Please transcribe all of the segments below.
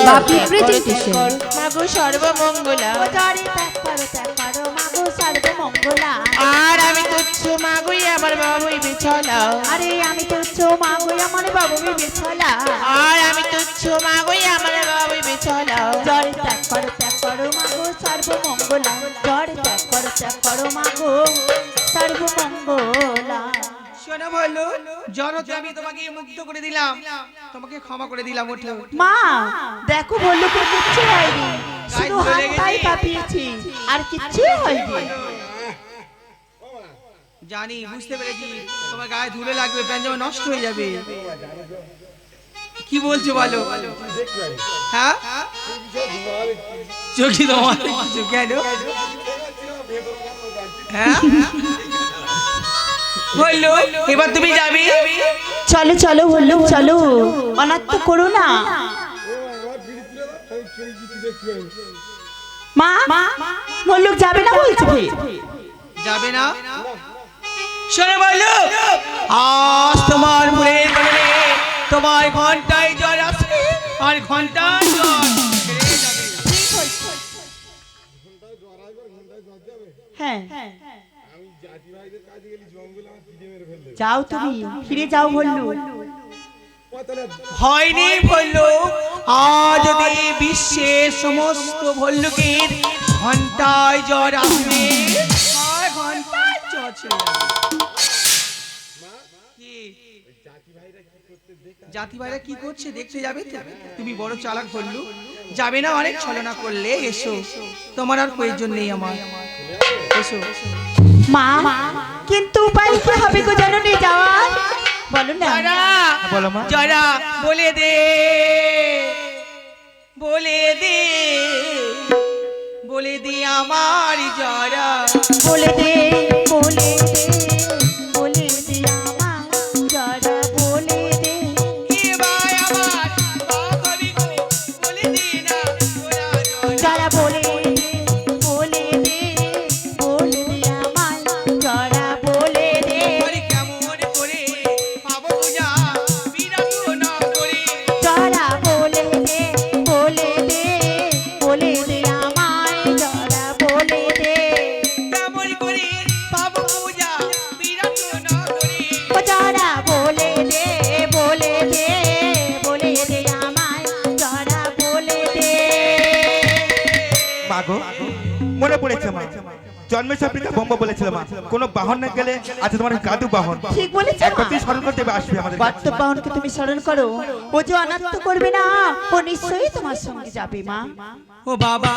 বাপি presentation. মাগো সর্বমঙ্গলা, ত্যাগ করো মাগো সর্বমঙ্গলা। আর আমি তুচ্ছ মাগোই আমার বাবুই বিছলা, আরে আমি তুচ্ছ মাগো আমার বাবুই বিছলা। আর আমি তুচ্ছ মাগোই আমার বাবুই বিছলা। জড়ে ত্যাগ করো মাগো সর্বমঙ্গলা। জড়ে ত্যাগ করো মাগো সর্বমঙ্গলা। শোনো বললো জড়তে আমি তোমাকে মুক্ত করে দিলাম, তোমাকে ক্ষমা করে দিলাম। ওঠো মা দেখো বললো তো কিচ্ছু হয়নি, শুধু হাতটাই কাঁপিয়েছি আর কিচ্ছু হয়নি। জানি, বুঝতে পেরেছি তোমার গায়ে ধুলো লাগবে, প্যান্ট নষ্ট হয়ে যাবে। কি বলছো বলো? হ্যাঁ চোখি তোমার কিছু কেন? হ্যাঁ বললো এবার তুমি যাবে? চলো চলো বললো চলো, অনাত্ম করো না। মা বললো যাবে না বলছে। যাবে না? শোনো বললো আজ তোমার মুড়ের কারণে তোমার ঘন্টায় জ্বর আসবে আর ঘন্টায় জ্বর সেরে যাবে। হ্যাঁ যাও তুমি ফিরে যাও বললো। হয়নি বললো আজ যদি বিশ্বের সমস্ত ভল্লুকের ঘন্টায় জ্বর আসবে আর ঘন্টায় জ্বর ছেড়ে যাবে। কি? জাতি ভাইরা কি করছে দেখতে যাবে তো? তুমি বড় চালাক বললু, যাবে না অনেক ছলনা করলে। এসো, তোমার আর প্রয়োজন নেই আমার, এসো। মা কিন্তু উপায় কি হবে গো জাননি যাওয়া? বলো না। বলো মা। যারা বলে দে বলে দে বলে দে আমার যারা বলে দে বলে দে বলে দে আমার যারা বলে দে। এবার আমার বাবারি গো বলে দে না ওরা যারা বলে দে বলে দে বলে দে আমার যারা বলে দে। আরে কেমন করে পাবো পূজা বিরাট না করে। যারা বলে দে বলে দে বলে দে আমায় যারা বলে দে। কেমন করে পাবো পূজা বিরাট না করে। যারা বলে দে বলে দে বলে দে আমায় যারা বলে দে। মাগো মনে পড়েছে মা, জন্মের সাপড়িতে বোম্বা বলেছিল মা কোনো বাহন না গেলে আছে তোমার গাদু বাহন। ঠিক বলেছো একবার তুই স্মরণ করতে আসবে আমাদের কাছে। বাস্তব বাহনকে তুমি স্মরণ করো, ও যে অনাত্ম করবে না, ও নিশ্চয়ই তোমার সঙ্গে যাবে মা। ও বাবা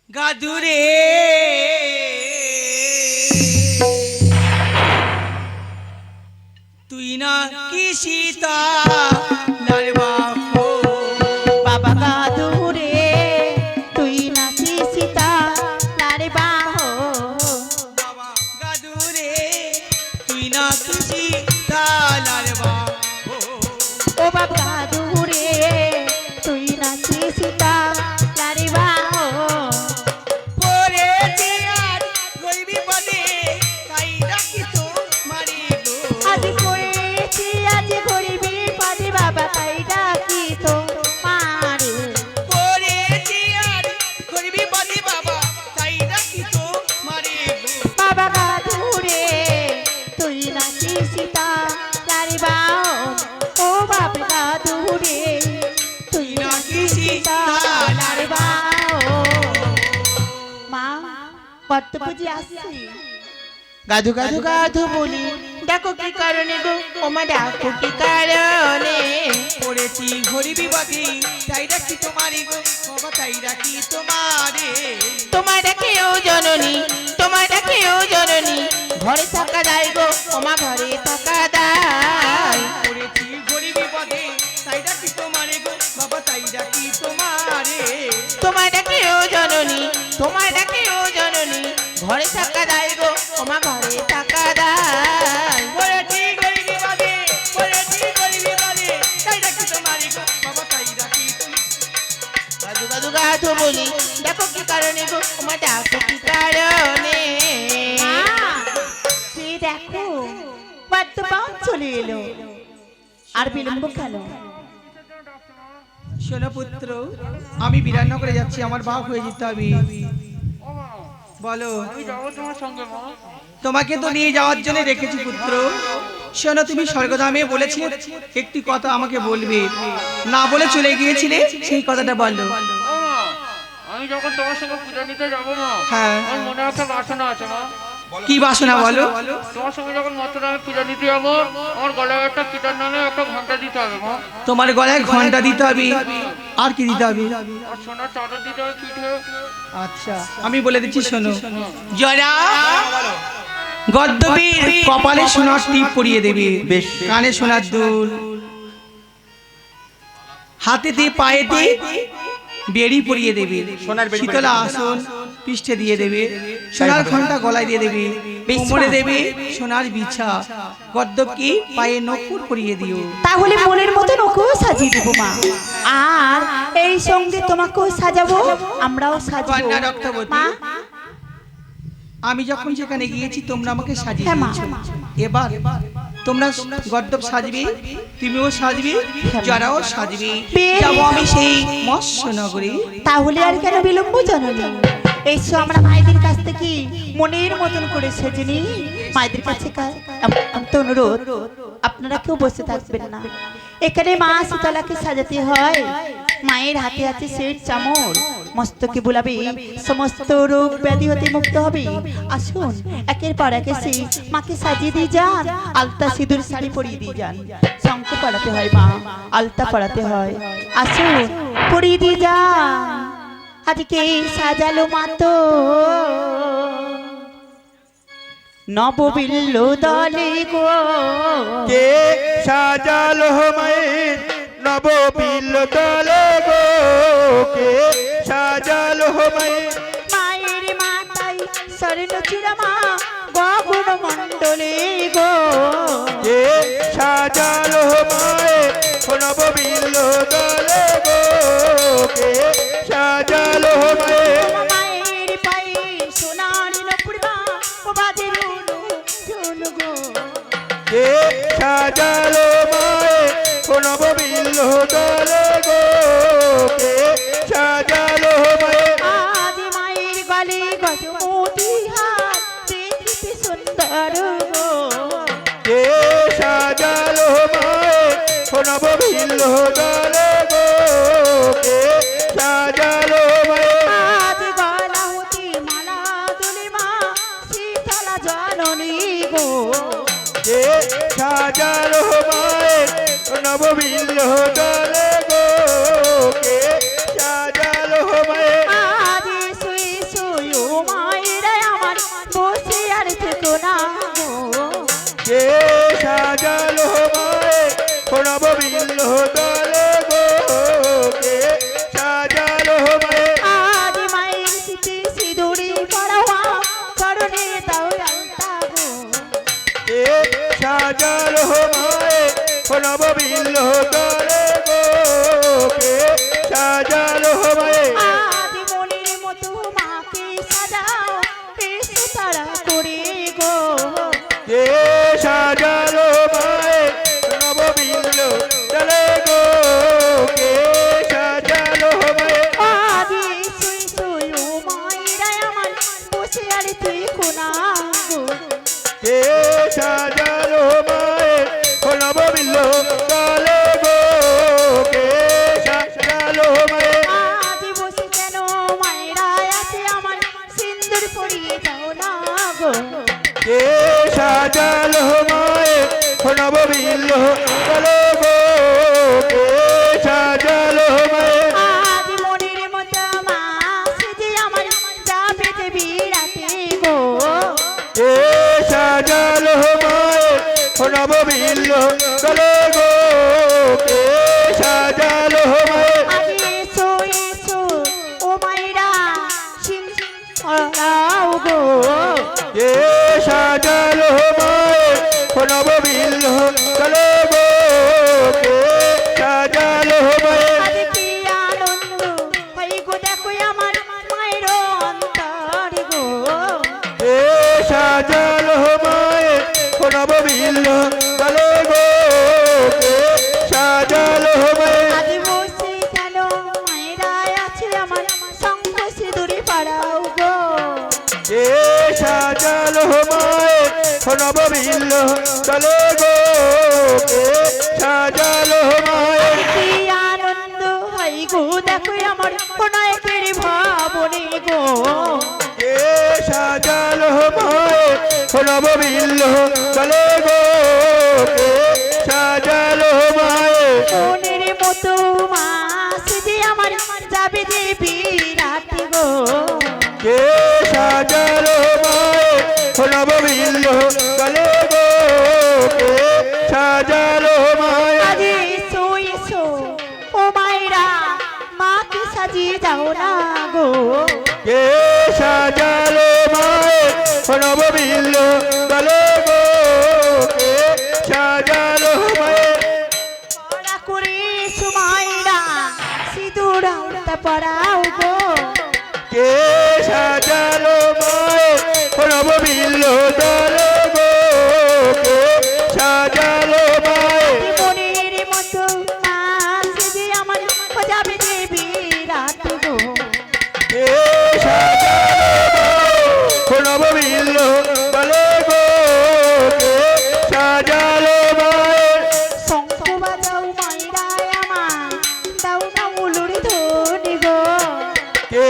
গাদুরে তুই না কি সীতা লালবা বাবা গাদুরে তুই নাকি সীতা নারে বাহ। বাবা গাদুরে তুই না কি সীতা লালবা ও বাবা গাদুরে তুই নাকি সীতা নারে বাহ। পড়েছি আর গরিবি পদে তাই রাখি তো মারি গো। আজ পড়েছি আজ গরিবি পাদে বাবা তাই ডাকি তো মারে। পড়েছি আর গরিবি পদে বাবা তাই রাখি তো মারি গো। বাবা গাদুরে তুই নাকি সীতা নারে বাহ। ও বাবা গাদুরে তুই নাকি সীতা নারে বাহ। মা কত পুজি আসছি। গাধু গাধু গাধু বলি ডাকো কি কারণে গো, ওমা ডাকো কি কারণে। পড়েছি গরিবি পদে তাই রাখি তো মারি গো। বাবা তাই রাখি তোমারে। তোমার ডাকেও জননী, তোমার ডাকেও জননী, ঘরে থাকা দায় গো, ওমা ঘরে থাকা দায়। পড়েছি গরিবি পদে তাই রাখি তোমারে গো। বাবা তাই রাখি তোমারে। তোমার ডাকেও জননী, তোমার ডাকেও জননী, ঘরে থাকা দায় গো, ওমা ঘরে থাকা দায়। পড়েছি গরিবি পদে পড়েছি গরিবি পদে তাই রাখি তোমারে গো। বাবা তাই রাখি গাধু গাধু গাধু বলি ডাকো কি কারণে গো, ওমা ডাকো কি কারণে। সে দেখো বাদ্য বাহন চলে এলো, আর বিলম্ব কেন? শোনো পুত্র, আমি বিরাটনগরে যাচ্ছি, আমার বাপ হয়ে যেতে হবে। বলো। আমি যাবো তোমার সঙ্গে মা। তোমাকে তো নিয়ে যাওয়ার জন্য রেখেছি পুত্র। শোনো, তুমি স্বর্গধামে বলেছিলে একটি কথা আমাকে বলবে, না বলে চলে গিয়েছিলে, সেই কথাটা বলো। ও মা, আমি যখন তোমার সঙ্গে পূজা নিতে যাবো মা, হ্যাঁ। আমার মনে একটা বাসনা আছে মা। কি বাসনা বলো? তোমার সঙ্গে যখন মন্ত্র নামে পূজা নিতে যাবো, আমার গলায় একটা কিটার নামে একটা ঘন্টা দিতে হবে মা। তোমার গলায় ঘন্টা দিতে হবে, আর কি দিতে হবে? আর সোনার চাদর দিতে হবে পিঠে। আচ্ছা, আমি বলে দিচ্ছি শোনো। জয়রা গদ্দবীর কপালে সোনার টিপ পরিয়ে দেবে, বেশ। কানে সোনার দুল, হাতে দিয়ে পায়ে দিয়ে বেড়ি পরিয়ে দেবে, সোনার বেড়ি শীতলা আসন পৃষ্ঠে দিয়ে দেবে, সোনার ঘন্টা গলায় দিয়ে দেবে, কোমরে দেবে সোনার বিছা, গদ্দব কি পায়ে নকুর পরিয়ে দিও। তাহলে মনের মতো ওকেও সাজিয়ে দেবো মা, আর এই সঙ্গে তোমাকেও সাজাবো, আমরাও সাজাবো কন্যা রক্তবতী, মা। আমি যখন যেখানে গিয়েছি তোমরা আমাকে সাজিয়ে হ্যাঁ, মা। দিয়েছো। এবার তোমরা গদ্দব সাজবে, তুমিও সাজবে, হ্যাঁ, মা। যারাও সাজবে, বেশ। যাবো আমি সেই মৎস্য নগরী। তাহলে আর কেন বিলম্ব জানানি, এসো আমরা মায়েদের কাছ থেকে মনের মতন করে সেজে নিই। মায়েদের কাছে তো অনুরোধ, আপনারা কেউ বসে থাকবেন না, এখানে মা শীতলাকে সাজাতে হয়। মায়ের হাতে আছে সেই চামর, মস্তকে বুলাবে, সমস্ত রোগ ব্যাধি হতে মুক্ত হবে। আসুন একের পর এক এসে মাকে সাজিয়ে দিয়ে যান, আলতা সিঁদুর শাড়ি পরিয়ে দিয়ে যান। শঙ্খ পড়াতে হয় মা, আলতা পড়াতে হয়, আসুন পরিয়ে দিয়ে যান। আজকে সাজালো মাতো নববিল্ল দলে গো, কে সাজালো মায়ের নববিল্ল দলে গো, কে সাজালো মায়ের মায়ের মাতাই স্বর্ণ চূড়ামা গগন মণ্ডলে গো, কে সাজালো মায়ের নববিল্ল দলে গো, কে সাজালো মায়ের মায়ের পায়ে সোনার নপুরমা ও বাজে রুনু রুনু গো, কে সাজালো মায়ের নববিল্ল দলে গো, কে সাজালো মায়ের আজ মায়ের গলে গজমোতি হাত দেখিতে সুন্দর গো, কে সাজালো মায়ের নববিল্ল দলে গো, কে সাজালো মায়ের আজ গলা হতে মালা দুলি মা শীতলা জননী গো, কে সাজালো মায়ের নববিল্ল দলে গো, কে সাজালো মায়ের আজ শুয়ে শুয়ে মায়ের আমার বসে আর থেকো না গো, কে সাজালো মায়ের নববিল্ল দলে গো, কে সাজালো মায়ের আজ মায়ের শীতে সিঁদুরি পড়াওয়া চরণে দাও আলতা গো, কে সাজালো মায়ের নববিল্ল দলে গো, কে সাজালো মায়ের আজ মনের মতো মাকে সাজাও এসো তারা করে গো, কে সাজালো মায়ের নববিল্ল দলে গো, কে সাজালো মায়ের আজ শুয়ে শুয়ে মায়েরা আমার বসে আর থেকো না গো, কে সাজালো মায়ের নববিল্ল দলে গো, কে সাজালো মায়ের আজ বসে কেন মায়েরা আছে আমার সিন্দুর পরিয়ে দাও না গো, কে সাজালো মায়ের নববিল্ল দলে গো, কে সাজালো মায়ের আজ মনের মতো মা সেজে আমার যাবে যে বিরাতে গো, কে সাজালো মায়ের নববিল্ল দলে গো, কে সাজালো মায়ের আগে এসো এসো ও মায়েরা সিংহরাও গো, কে সাজালো মায়ের নববিল্ল দলে গো, নববিল্ল দলে গো কে সাজালো মায়ের কি আনন্দ হয় গো দেখো আমার নায়কের ভাবনে গো কে সাজালো মায়ের নববিল্ল দলে গো কে সাজালো মায়ের মনের মতো মাস যে আমার যাবে যে বিরাট গো কে সাজালো মায়ের নববিল্ল দলে গো কে সাজালো মায়ের আরে সোই সো ও মায়েরা মাকে সাজিয়ে যাও না গো কে সাজালো মায়ের নববিল্ল দলে গো কে সাজালো মায়ের পড়া করে সুমাইরা সিঁদুর আলতা পরাও গো কে সাজালো মায়ের নববিল্ল দলে গো কে সাজালো মায়ের মনের মতো মাস যে আমার যাবে যে বিরাট গো কে সাজালো মায়ের নববিল্ল দলে গো কে সাজালো মায়ের শঙ্খ বাজাও মাইরা আমার দাও না উলুরি ধনি গো কে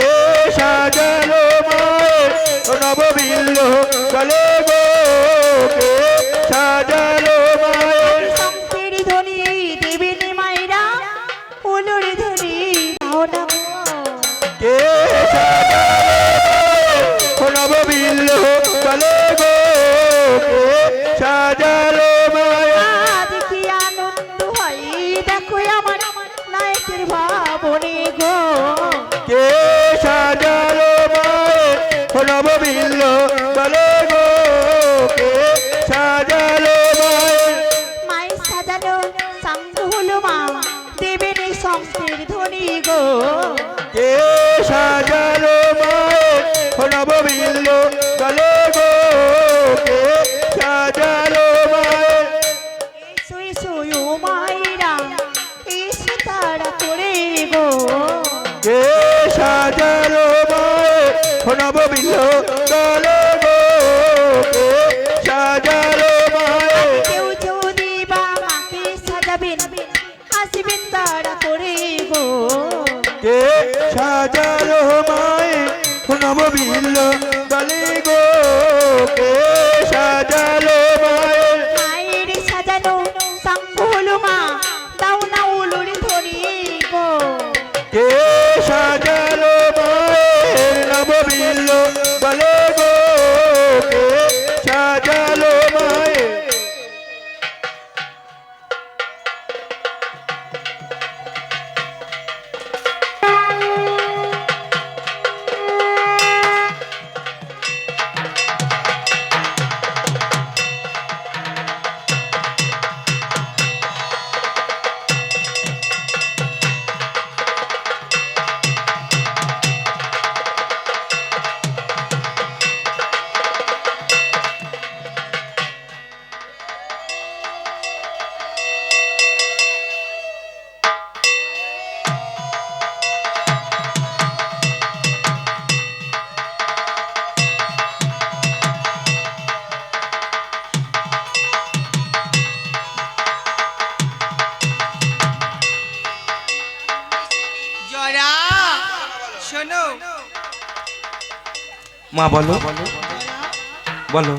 সাজালো মায়ের নববিল্ল দলে গো কে সাজালো মায়ের শঙ্খের ধ্বনি দেবিনী মাইরা উলুরি ধনি দাও না গো। কে নববিল্ল দলে গো কে সাজালো মায়ের আজ কি আনন্দ হয় দেখো আমার নায়কের ভাবনে গো কে সাজালো মায়ের নববিল্ল দলে গো কে সাজালো মায়ের মায়ের সাজানো সাঙ্গ হলো মা দেবেনি শঙ্খের ধ্বনি গো কে সাজালো মায়ের নববিল্ল দলে গো কে সাজালো মায়ের এসো এসো ও মায়েরা এসো তারা করে গো কে সাজালো মায়ের নববিল্ল দলে গো কে সাজালো মায়ের কেউ যদি বা মাকে সাজাবেন আসবেন তারা করে গো কে সাজালো মায়ের নববিল্ল দলে গো কে সাজালো মায়ের মায়ের সাজানো সাঙ্গ হলো মা দাও না উলুরি ধরি গো কে সাজালো মায়ের নববিল্ল দলে গো কে সাজালো মায়ের জয়া শোনো মা বলো বলো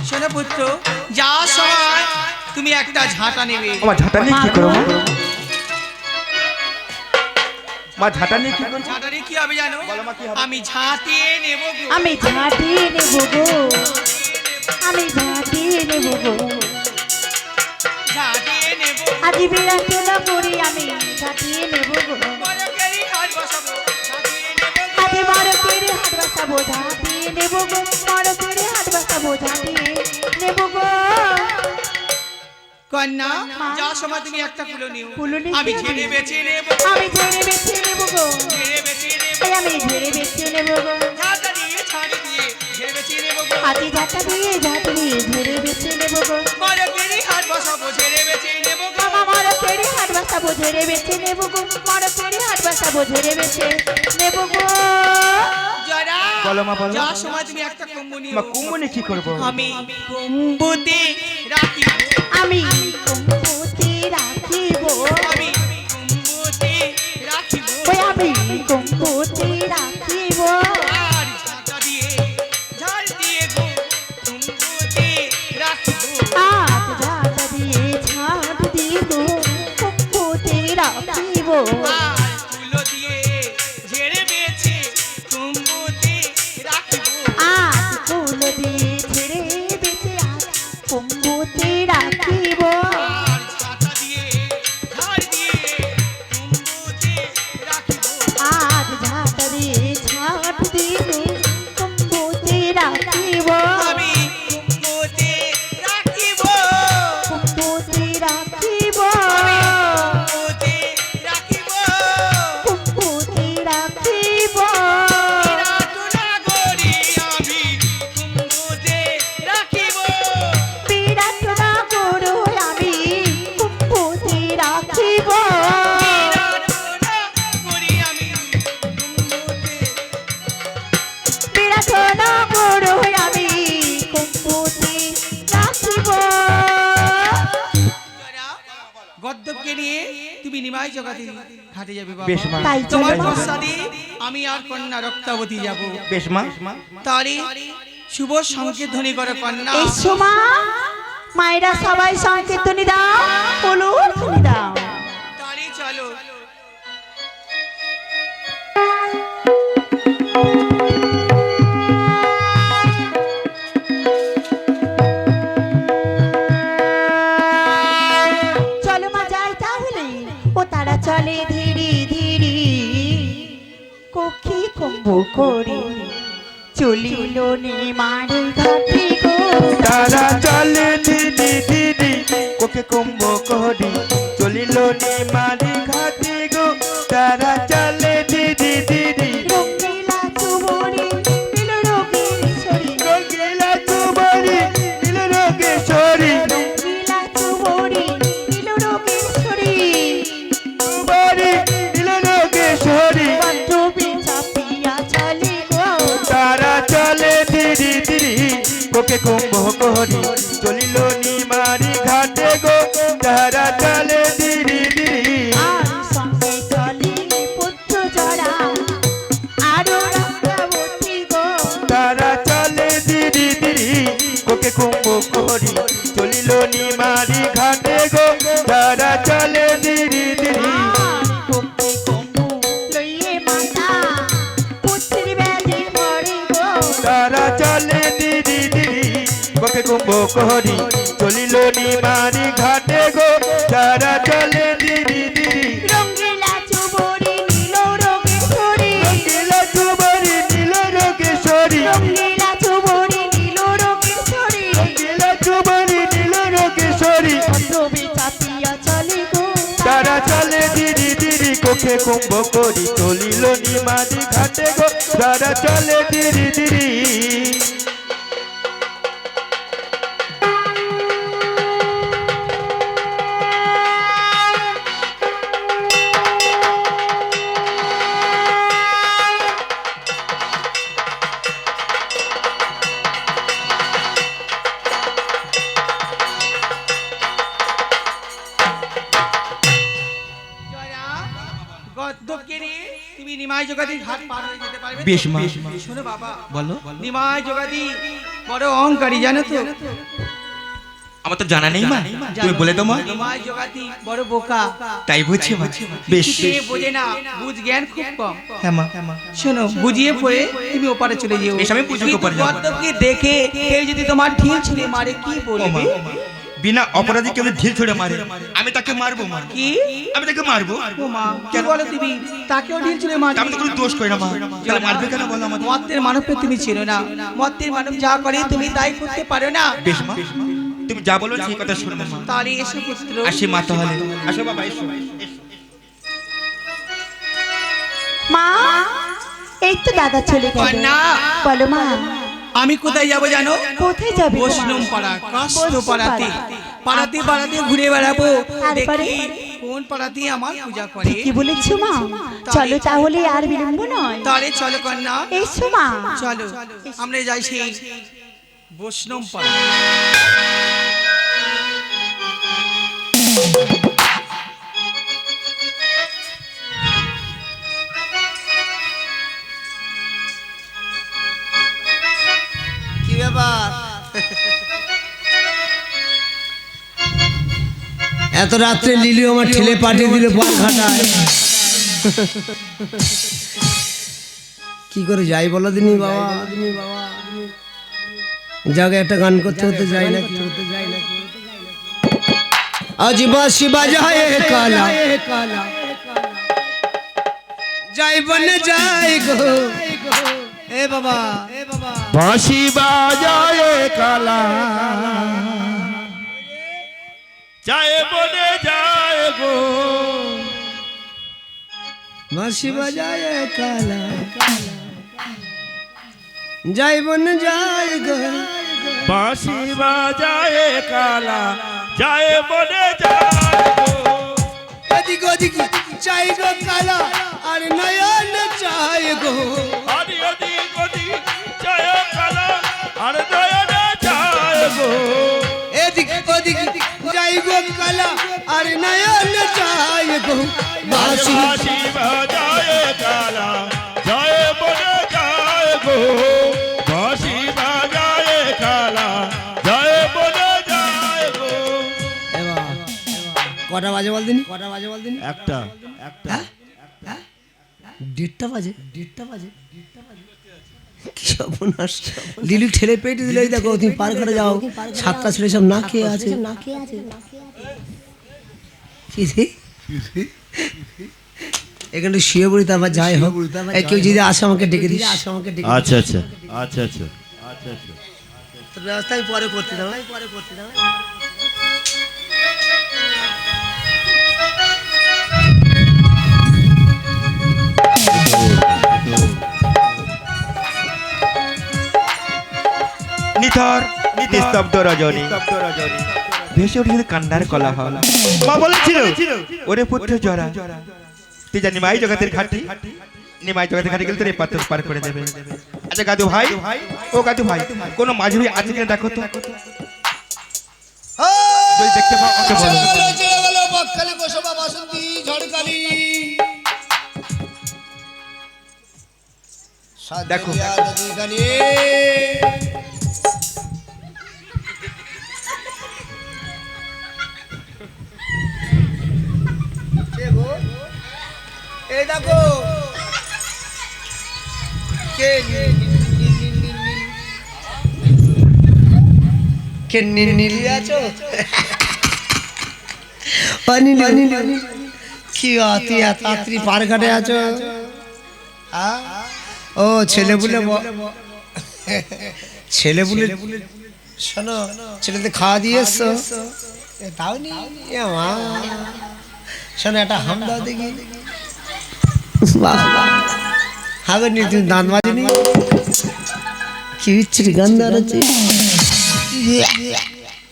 শোনো পুত্র যাওয়ার সময় তুমি একটা ঝাঁটা নেবে আমার ঝাঁটা নিয়ে কি করবো মা ঝাঁটা নিয়ে কি করবো ঝাঁটা নিয়ে কি হবে জানো বলো মা, কি হবে? আমি ঝাঁটিয়ে নেব গো। আমি ঝাঁটিয়ে নেব গো আমি ঝাঁটিয়ে নেব গো ঝাঁটিয়ে নেব আজ বিরাতে না করি আমি ঝাঁটিয়ে নেব গো বড়কেরই হাত বসাবো ঝাঁটিয়ে নেব গো। আজ বড়কের হাট বাসাবো ঝাঁটিয়ে নেব গো বড়কের হাট বাসাবো ঝাঁটিয়ে নেব গো কন্যা যাওয়ার সময় তুমি একটা কুলো নিও কুলো নিতে আমি হবে? ঝেড়ে বেছে নেব আমি ঝেড়ে বেছে নেব গো ঝেড়ে বেছে নেব এই আমি ঝেড়ে বেছে নেব গো ঝাঁটা দিয়ে ছাড়ি দিয়ে ঝেড়ে বেছে নেব গো। আজ ঝাঁটা দিয়ে ঝাঁট দিয়ে ঝেড়ে বেছে নেব গো বড়কেরই হাত বসাবো ঝেড়ে বেছে নেব গো। মামা বড়কের হাট বাসাবো ঝেড়ে বেছে নেব গো বড়কের হাট বাসাবো ঝেড়ে বেছে নেব গো জরা বলো মা বলো যার সময় তুমি একটা কুম্ভ নিও মা কুম্ভ নিয়ে কি করবো আমি কুম্ভতে রাখিব আমি কুম্ভতে রাখিব আমি কুম্ভতে রাখিব ওই আমি কুম্ভতে রাখিব আর ঝাঁটা দিয়ে ঝাল দিয়ে গো কুম্ভতে রাখিব আজ ঝাঁটা দিয়ে ঝাঁট দিব কুম্ভতে রাখিব আর তুলো দিয়ে ঝেড়ে বেছে কুম্ভতে রাখিব আজ ফুল দিয়ে ছেড়ে বেঁচে আজ কুম্ভতে রাখিব আর ঝাঁটা দিয়ে ঝাল দিয়ে কুম্ভতে রাখিব আজ ঝাঁটা দিয়ে ঝাঁট দিব কুম্ভতে রাখিব আমি কুম্ভতে রাখিব কুম্ভতে রাখিব কুম্ভতে রাখিব কুম্ভতে রাখিব বিরাট নাগর আমি কুম্ভতে রাখিব বিরাট নগর আমি কুম্ভতে রাখিব গদ্যকে নিয়ে তুমি নিমাই জগতে ঘাটে যাবে বাবা বেশ মা তাই তোমার চলো প্রসাদে আমি আর কন্যা রক্তাবতী যাব বেশ মা তারই শুভ সংকেত ধ্বনি করে কন্যা এই সমা মায়েরা সবাই সংকীর্তনী দাও বলুন ধ্বনি দাও তারই চলো চলো মা যাই তাহলে ও তারা চলে ধীরে ধীরে কক্ষি কুম্ভ করে চলিল নিমাড়ে ঘাটে গো তারা চলে দিদি দিদি কোকে কুম্ভ করি চলিল নি মারি ঘাটে গো তারা চলে দিদি দিদি রঙ্গিলা চুবড়ি নীল রোগের শরী রঙ্গিলা চুবড়ি নীল রোগেশ্বরী রঙ্গিলা চুবড়ি নীল রোগের শরী চুবড়ি নীল রোগেশ্বরী বান্ধবী চাপিয়া চলে গো তারা চলে দিদি দিদি কোকে কুম্ভ করি চলিল নি মারি ঘাটে গো তারা চলে দিদি দিদি আর সঙ্গে চলে পুত্র জরা আরো রঙ্গাবতী গো তারা চলে দিদি দিদি কোকে কুম্ভ করি চলিল নি মারি ঘাটে গো তারা চলে দিদি দিদি কুম্ভে কুম্ভ লইয়ে মাতা পুত্রী ব্যাধি পড়ে গো তারা চলে দিদি দিদি কোকে কুম্ভ করি চলিল নি মারি ঘাটে গো তারা চলে দিদি দিদি রঙ্গিলা চুবড়ি নীল রোগেশ্বরী রঙ্গিলা চুবড়ি নীল রোগেশ্বরী রঙ্গিলা চুবড়ি নীল রোগেশ্বরী রঙ্গিলা চুবড়ি নীল রোগেশ্বরী বান্ধবী চাপিয়া চলে গো তারা চলে দিদি দিদি কোকে কুম্ভ করি চলিল নি মারি ঘাটে গো তারা চলে দিদি দিদি গদ্যকে নিয়ে তুমি নিমাই জগতি ঘাট পার হয়ে যেতে পারবে তো? বেশ মা। শোনো বাবা বলো নিমাই জগতি বড় অহংকারী জানো তো আমার তো জানা নেই মা তুমি বলে দাও মা নিমাই জগতি বড় বোকা তাই বুঝছি মা বেশ কিছুতে বোঝে না বুঝ জ্ঞান খুব কম হ্যাঁ মা শোনো বুঝিয়ে পড়ে তুমি ওপারে চলে যেও বেশ, আমি পুজো কিন্তু ওপারে যাবো। গদ্যকে দেখে কেউ যদি তোমার ঢিল ছুঁড়ে মারে কি ও মা বলবে বিনা অপরাধী কেউ ঢিল ছুড়ে মারে আমি তাকে মারবো মা কি আমি তাকে মারবো ও মা কি বলো তুমি তাকেও ঢিল ছুঁড়ে মারে আমি তো কোনো দোষ করি না মা তাহলে মারবে কেন বলো আমাকে মত্তের মানবকে তুমি চেনো না মত্তের মানব যা করে তুমি তাই করতে পারো না বেশ মা তুমি যা বলো সেই কথা শুনবো মা তারই এসো পুত্র আসি মা তাহলে আসো বাবা এসো মা এই তো দাদা চলে গেল কন্যা। বলো মা আমি কোথায় যাব জানো কোথায় যাবে গো মা? বৈষ্ণব পাড়া কষ্ট পাড়াতে পাড়াতে পাড়াতে ঘুরে বেড়াবো তারপরে? দেখি কোন কোন পাড়াতেই আমার পূজা করে। কি বলেছো মা? চলো তাহলে আর বিলম্ব নয়। তাহলে চলো কন্যা, এসো মা। চলো আমরা যাই সেই বৈষ্ণব পাড়া। কি ব্যাপার এত রাত্রে লিলি আমার ঠেলে পাঠিয়ে দিল পাল ঘাটায় কি করে যাই বলো দিনি বাবা জায়গায় একটা গান করতে হতে যাই না আজ বাঁশি বাজায় কালা যাই বনে যাই গো এ বাবা বাঁশি বাজায় কালা যায় বনে যায় গো বাঁশি বাজায় কালা যাই বনে যাই গো বাঁশি বাজায় কালা যায় বনে যায় গো এদিক ওদিক চাই গো কালা আর নয়ন চাই গো আদি ওদিক ওদিক যায় কালা আর নয়নে যায় গো এদিক ওদিক যাই গো কালা আর নয়ন চাই গো বাঁশি বাঁশি বাজায় কালা যায় বনে যায় গো বাঁশি বাজায় কালা যায় বনে যায় গো কটা বাজে বল দিনি একটা দেড়টা বাজে কি সর্বনাশ লিলি ঠেলে পেটে দিলে এই দেখো তুমি পার করে যাও সাতটা ছেলে সব না খেয়ে আছে কি রে? এখানে শুয়ে পড়ি তারপর যাই হোক এই কেউ যদি আসে আমাকে ডেকে দিস আচ্ছা আচ্ছা আচ্ছা আচ্ছা আচ্ছা আচ্ছা তোর ব্যবস্থা আমি পরে করতে দাও নিথর নিস্তব্ধ রজনী ভেসে উঠেছে কান্নার কোলাহল মা বলেছিল ওরে পুত্র জরা তুই জানি মাই জগতের ঘাটি নিমাই জগতের ঘাটি গেলে তোর এই পাত্র পার করে দেবে আচ্ছা গাদু ভাই ও গাদু ভাই কোন মাঝুরি আছে কিনা দেখো তো যদি দেখতে পাও ওকে বলো দেখো এই দেখো কে নীলি আছো কি তুই এত রাত্রি পার ঘাটে আছো ও ছেলে বলে শোনো ছেলেতে খাওয়া দিয়ে এসছো তাও নি শোনো একটা হাম দাও দেখি হবে নি তুমি দাঁত মাজিনি কি বিচ্ছিরি গন্ধ হচ্ছে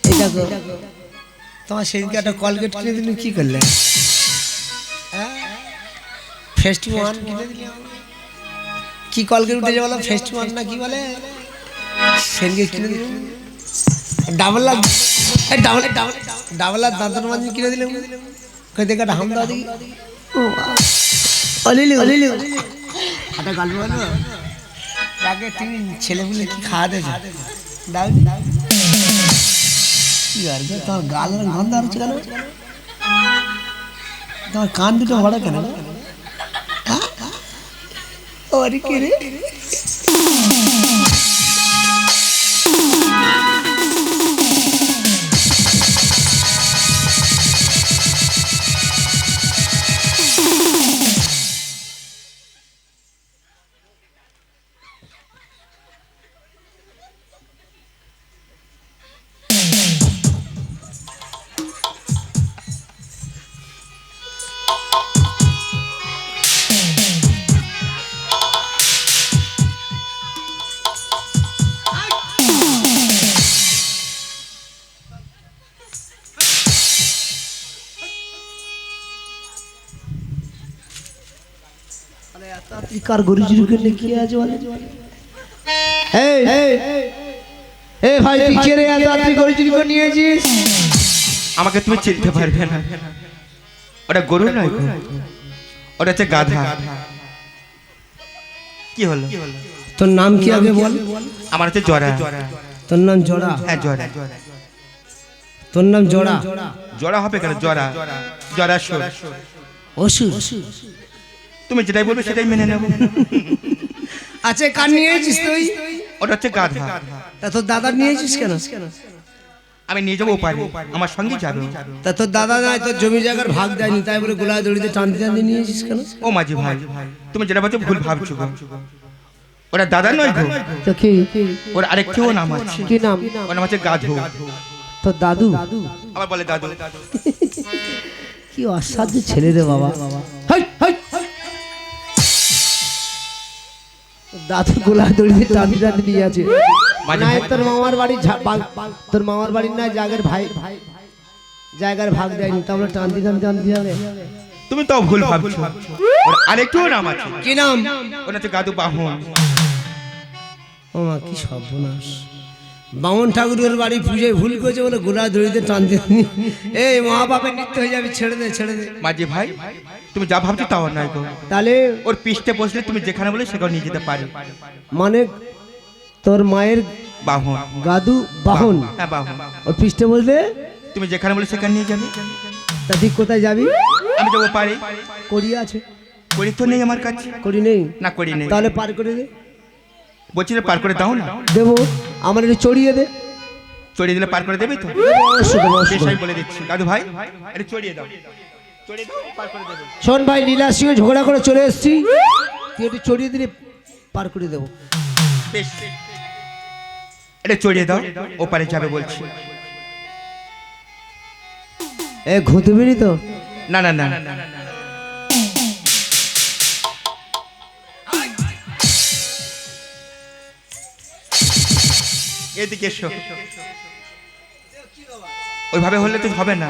এই দেখো তোমার সেদিনকে একটা কলগেট কিনে দিলে কি করলে ফেস্ট ওয়ান কিনে দিলে কি কলগেট উঠে বলো ফেস্ট ওয়ান না কি বলে সেদিনকে কিনে দিলে ডাবল দাঁতন মাঝে কিনে দিলাম কই দেখে একটা হাম দাও দেখি অলিলি একটা গল্প বলবো আগে তুমি ছেলে বলে কি খাওয়া দেছো দাও কি আর তোমার গাল গন্ধ হচ্ছে কেন তোমার কান দুটো বড় কেন ওরে কি রে কার গরু চুরি করলে কি আছে বলে? এই এই ভাই তুই কে রে? এত রাত্রি গরু চুরি করে নিয়েছিস? আমাকে তুমি চিনতে পারবে না, ওটা গরু নয় গো, ওটা হচ্ছে গাধা। কি হলো? তোর নাম কি আগে বল? আমার হচ্ছে জরা। তোর নাম জোড়া? হ্যাঁ জরা। তোর নাম জোড়া? জরা হবে কেন? জরা, জরা সুর। অসুর? তুমি যেটাই বলবে সেটাই মেনে নেব। আচ্ছা কার নিয়েছিস তুই? ওটা হচ্ছে গাধা। তা তোর দাদা নিয়েছিস কেন? আমি নিয়ে যাবো পারি, আমার সঙ্গে যাবে। তা তোর দাদা নাই, তোর জমি জায়গার ভাগ দেয়নি, তাই বলে গোলায় দড়িতে টানতে টানতে নিয়েছিস কেন? ও মাঝি ভাই, তুমি যেটা বলছো ভুল ভাবছো গো। ওরা দাদা নয় গো, তো কি? ওর আরেকটিও নাম আছে। কি নাম? ওর নাম হচ্ছে গাধু। তোর দাদু? আবার বলে দাদু। কি অসাধ্য ছেলে রে বাবা। হাই হাই দাদু গোলায় দড়িতে টানতে টানতে নিয়ে আছে। মাঝে না ভাই, তোর মামার বাড়ি তোর মামার বাড়ির না জায়গার জায়গার ভাগ দেয়নি, তা আমরা টানতে টানতে টানতে যাবে। তুমি তো ভুল ভাবছো, ওর আরেকটিও নাম আছে। কি নাম? ওটা হচ্ছে গাধু বাহন। ও মা কি সর্বনাশ! বামন ঠাকুরের বাড়ি পুজোয় ভুল করেছে বলে গোলা দড়িতে টানতে এই মহাপাপের নৃত্য হয়ে যাবে, ছেড়ে দে ছেড়ে দে। মাঝি ভাই, তুমি যা ভাবছো তাও নয় গো। তাহলে ওর পৃষ্ঠে বসলে তুমি যেখানে বলে সেখানে নিয়ে যেতে পারি। মানে তোর মায়ের বাহন। গাদু বাহন? হ্যাঁ বাহন। ওর পৃষ্ঠে বসলে তুমি যেখানে বলে সেখানে নিয়ে যাবে। তা তুই কোথায় যাবি? আমি যাবো পারি। করি আছে? করি তো নেই আমার কাছে। করি নেই? না করি নেই। তাহলে পার করে দে। বলছি যে পার করে দাও না। দেবো, আমার একটু চড়িয়ে দে। চড়িয়ে দিলে পার করে দেবে তো? অবশ্যই দেবো, অবশ্যই বেশ, দেবো। আমি বলে দিচ্ছি গাধু ভাই, এটা চড়িয়ে দাও, চড়িয়ে দাও, পার করে দেবে। শোন ভাই, লীলার সঙ্গে ঝগড়া করে চলে এসেছি, তুই একটু চড়িয়ে দিলে পার করে দেবো। বেশ, এটা চড়িয়ে দাও, ওপারে যাবে বলছি। এ ঘুঁতবিনি তো? না না না, এদিকে এসো। ওইভাবে হলে তো হবে না,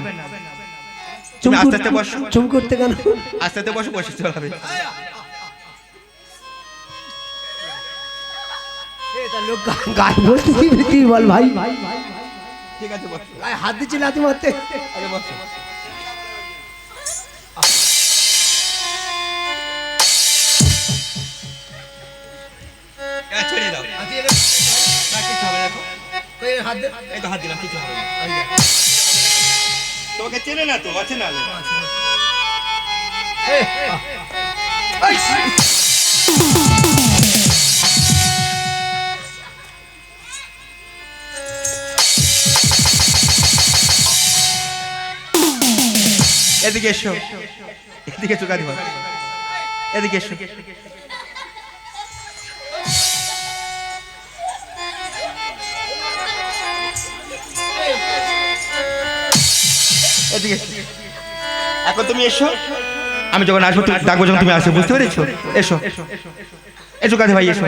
তুমি আস্তে আস্তে বসো। চুম করতে কেন? আস্তে আস্তে বসো, বসে চলাবে। লোক গায়ে বলতে কি বল ভাই? ঠিক আছে বসো। গায়ে হাত দিচ্ছি লাথি মারতে। আরে বসো। ছড়িয়ে দাও। না, কিছু হবে না এখন। এই তো হাত দিলাম, কিছু হবে না। তোমাকে চেনে না তো, আছে না? এদিকে এসো, এদিকে এসো গাড়ি ভাই, এদিকে এসো। এদিকে এসো। এখন তুমি এসো, আমি যখন আসবো ডাকবো, যখন তুমি আসো, বুঝতে পেরেছো? এসো এসো গাধি ভাই, এসো।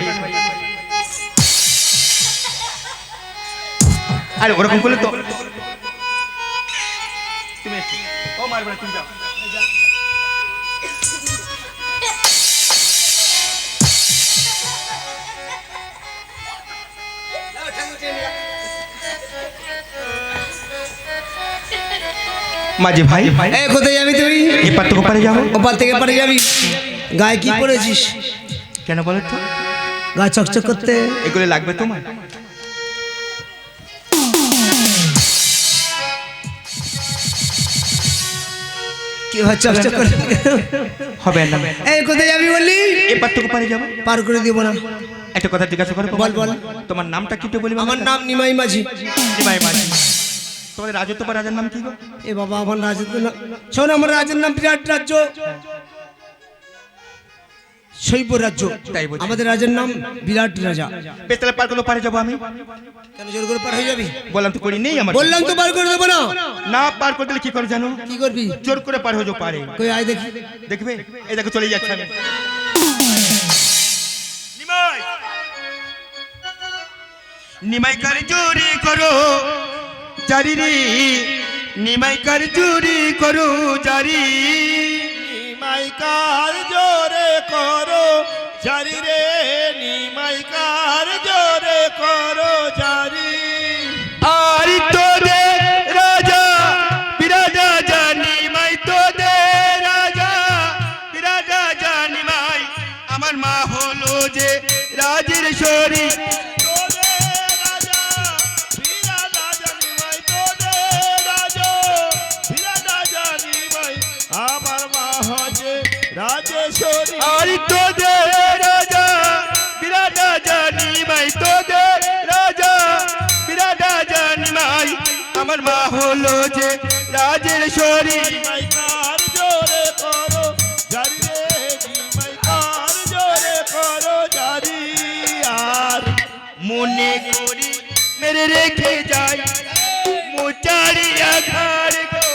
আরে ওরকম করলে তো তুমি এসো। ও মারবে না, তুমি যাও। মাঝি ভাই, এই কোথায় যাবি তুই? এপার থেকে ওপারে যাবো। ওপার থেকে পারে যাবি? গায়ে কি পরেছিস? কেন বলো তো? গা চকচক করতে। এগুলো লাগবে তোমার? কি ভাই চকচক করে? হবে না। এই কোথায় যাবি বললি? এপার থেকে ওপারে যাবো। পার করে দিব না। একটা কথা জিজ্ঞাসা করো। বল, বল। তোমার নামটা কি একটু বলবে? আমার নাম নিমাই মাঝি। নিমাই মাঝি। তোমাদের রাজত্ব বা রাজার নাম কি গো? এ বাবা, আমার রাজের নাম শোন, আমার রাজের নাম বিরাট রাজ্য, শৈব রাজ্য। তাই বলছি। আমাদের রাজের নাম বিরাট রাজা। বেশ, তাহলে পার করলে পারে যাবো আমি। কেন জোর করে পার হয়ে যাবি? বললাম তো করি নেই আমার। বললাম তো পার করে দেবো না। না পার করে দিলে কি করে জানো? কি করবি? জোর করে পার হয়ে যাও পারে। কই আয় দেখি। দেখবে, এই দেখো চলে যাচ্ছে আমি। নিমাই, নিমাই কার চুরি করো জারি রে, নিমাই কার চুরি করো জারি, নিমাই কার জোরে করো জারি রে নিমাই কার জোরে করো জারি আর তোদের রাজা বিরাজা জানি মাই তোদের রাজা বিরাজা জানি মাই আমার মা হলো যে রাজের শরী আর তোদের রাজা বিরাজা জানি মাই তোদের রাজা বিরাজা জানি মাই আমার মা হলো যে রাজের শরী মাইকার জোরে করো জারি রে মাইকার জোরে করো জারি আর মনে করি মেরে রেখে যাই মোচারিয়া ঘর গো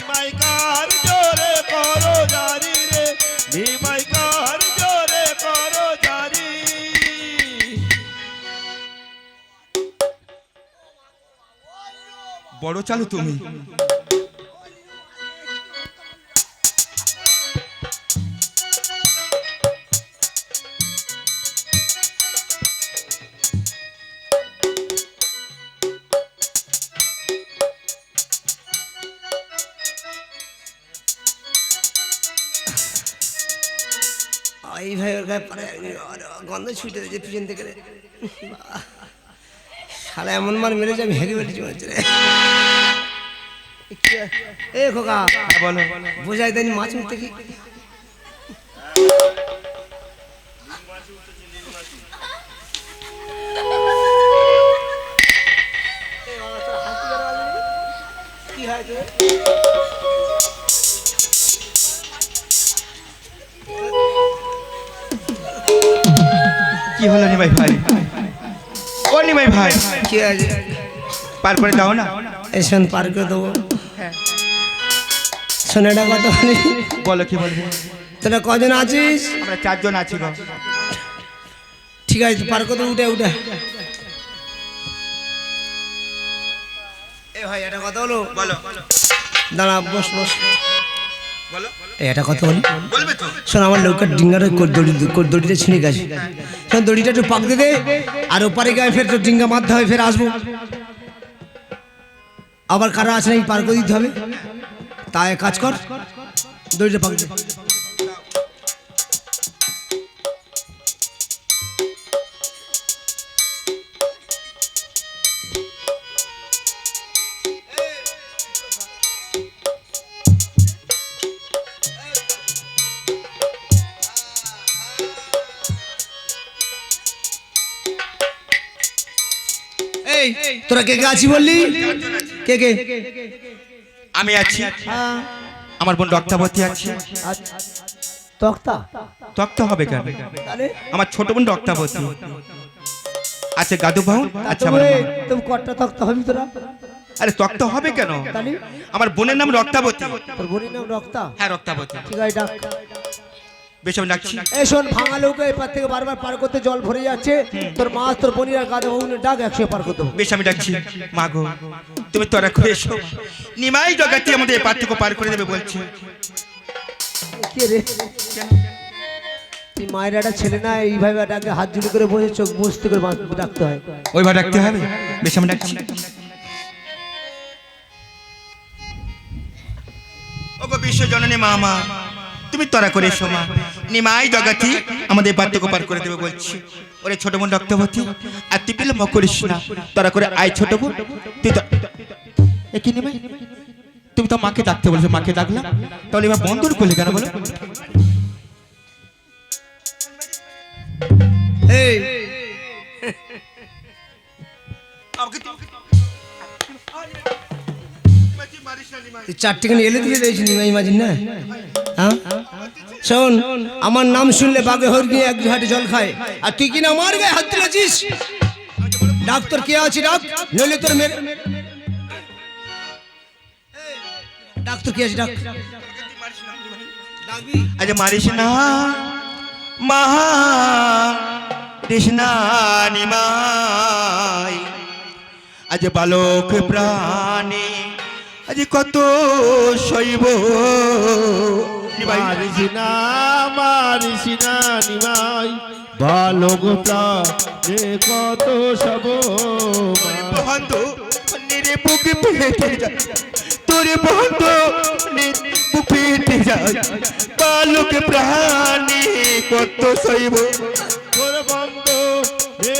মাইকার জোরে করো জারি রে নিমাইকার জোরে করো জারি বড় চালু তুমি এই ভাই ওর গায়ে পড়ে গন্ধ ছুটে যে পিছন থেকে শালা এমন মার মেরেছে আমি হেগে বেরিয়েছি মনে হচ্ছে রে। এ খোকা বলো বোঝাই দেয়নি মাছ উঠতে কি কি হলো নিমাই ভাই ও নিমাই ভাই কি আছে পার করে দাও না এই শোন পার করে দেবো শোন এটা কত বলো কি বলবো তোরা কজন আছিস আমরা 4 জন আছি গো ঠিক আছে তুই পার করে দেবো উঠে উঠে এ ভাই এটা কত হলো বলো দাঁড়া বস বস বলো এটা কত হলো বলবে তো শোন আমার লৌকার ডিঙ্গার দড়িটা ছিঁড়ে গেছে শোন দড়িটা একটু পাক দে আর ওপারে গায়ে ফের তোর ডিঙ্গা মারতে হবে ফের আসবো আবার কারা আছে নাকি পার করে দিতে হবে তাই কাজ কর দড়িটা পাক দে এই তোরা কে কে আছি বললি কে কে আমি আছি আমার বোন রক্তাবতী আছে তক্তা তক্ত হবে কেন তাহলে আমার ছোট বোন রক্তাবতী আছে গাদু ভাউ আচ্ছা আমার মা। তুমি কটটা তক্তা হবি তোরা আরে তক্ত হবে কেন তাহলে আমার বোনের নাম রক্তাবতী তোর বোনের নাম রক্তা হ্যাঁ রক্তাবতী ঠিক আছে ডাক বেশ আমি ডাকছি এই শোন ভাঙা লোকে এপার থেকে বারবার পার করতে জল ভরে যাচ্ছে তোর মাছ তোর বোনিরা গাদা ভবনের ডাক 100 পার করতে হবে বেশ আমি ডাকছি মা গো তুমি তোরা করে এসো নিমাই জগতি আমাদের এপার থেকে পার করে দেবে বলছে কে রে তুই মায়ের একটা ছেলে না এইভাবে ডাকে হাত ঝুলি করে বসে চোখ বসতে করে ডাকতে হয় ওইভাবে ডাকতে হবে বেশ আমি ডাকছি ওগো বিশ্ব জননী মা মা তুমি তোরা করে এসো মা নিমাই জগতি আমাদের এপার থেকে পার করে দেবে বলছি ওরে ছোট বোন রক্তবতী আর তুই বিলম্ব করিস না তোরা করে আয় ছোট বোন তুই তো এ কি নিমাই তুমি তো মাকে ডাকতে বলেছো মাকে ডাকলাম তাহলে এবার বন্ধুর করলে কেন বলো এই তুই 4 টাকা এলে দিয়ে দিয়েছি নিমাই মাঝিন না হ্যাঁ শোন আমার নাম শুনলে বাগে হর গিয়ে এক ঘাটে জল খায় আর তুই কি না আমার গায়ে হাত দিয়েছিস ডাক্তার কে আছে ডাক নইলে তোর মেরে ডাক্তার কে আছে ডাক ডাকবি আজ মারিস না মহা কৃষ্ণা নিমাই আজ বালক প্রাণী আজ কত শৈব নিমাই মারিস না নিমাই ভালো গোটা যে কত সব বন্ধু নিরে বুক পেতে যায় তোরে বন্ধু বুক পেতে যায় বালক প্রাণী কত সইব তোর বন্ধ রে